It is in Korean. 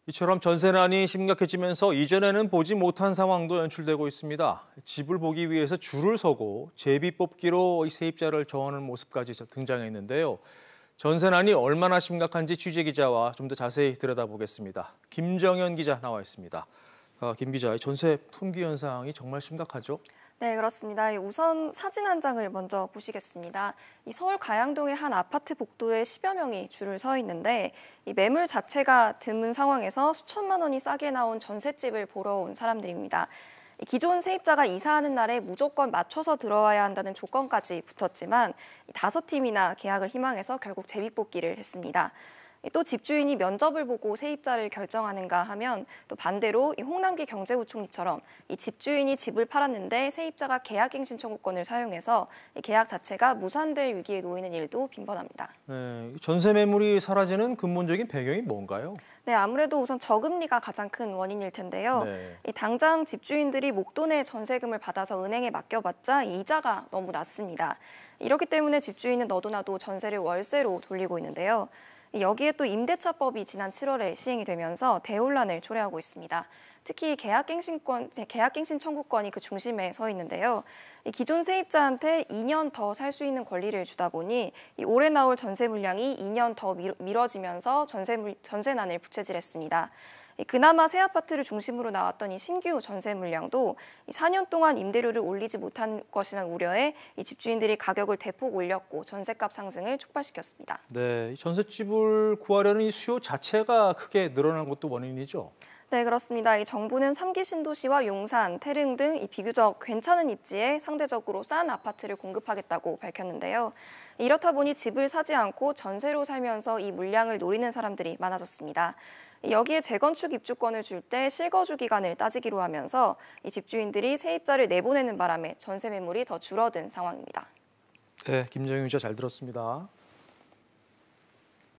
이처럼 전세난이 심각해지면서 이전에는 보지 못한 상황도 연출되고 있습니다. 집을 보기 위해서 줄을 서고 제비 뽑기로 세입자를 정하는 모습까지 등장했는데요. 전세난이 얼마나 심각한지 취재기자와 좀 더 자세히 들여다보겠습니다. 김정현 기자 나와 있습니다. 김 기자, 전세 품귀 현상이 정말 심각하죠? 네, 그렇습니다. 우선 사진 한 장을 먼저 보시겠습니다. 서울 가양동의 한 아파트 복도에 10여 명이 줄을 서 있는데 이 매물 자체가 드문 상황에서 수천만 원이 싸게 나온 전셋집을 보러 온 사람들입니다. 기존 세입자가 이사하는 날에 무조건 맞춰서 들어와야 한다는 조건까지 붙었지만 5팀이나 계약을 희망해서 결국 제비뽑기를 했습니다. 또 집주인이 면접을 보고 세입자를 결정하는가 하면 또 반대로 홍남기 경제부총리처럼 이 집주인이 집을 팔았는데 세입자가 계약갱신 청구권을 사용해서 이 계약 자체가 무산될 위기에 놓이는 일도 빈번합니다. 네, 전세 매물이 사라지는 근본적인 배경이 뭔가요? 네, 아무래도 우선 저금리가 가장 큰 원인일 텐데요. 네. 당장 집주인들이 목돈의 전세금을 받아서 은행에 맡겨봤자 이자가 너무 낮습니다. 이렇기 때문에 집주인은 너도나도 전세를 월세로 돌리고 있는데요. 여기에 또 임대차법이 지난 7월에 시행이 되면서 대혼란을 초래하고 있습니다. 특히 계약갱신 청구권이 그 중심에 서 있는데요. 기존 세입자한테 2년 더 살 수 있는 권리를 주다 보니 올해 나올 전세 물량이 2년 더 미뤄지면서 전세난을 부채질했습니다. 그나마 새 아파트를 중심으로 나왔던 이 신규 전세 물량도 4년 동안 임대료를 올리지 못한 것이라는 우려에 이 집주인들이 가격을 대폭 올렸고 전세값 상승을 촉발시켰습니다. 네, 전셋집을 구하려는 이 수요 자체가 크게 늘어난 것도 원인이죠? 네, 그렇습니다. 이 정부는 3기 신도시와 용산, 태릉 등 이 비교적 괜찮은 입지에 상대적으로 싼 아파트를 공급하겠다고 밝혔는데요. 이렇다 보니 집을 사지 않고 전세로 살면서 이 물량을 노리는 사람들이 많아졌습니다. 여기에 재건축 입주권을 줄 때 실거주 기간을 따지기로 하면서 이 집주인들이 세입자를 내보내는 바람에 전세 매물이 더 줄어든 상황입니다. 네, 김정현 기자 잘 들었습니다.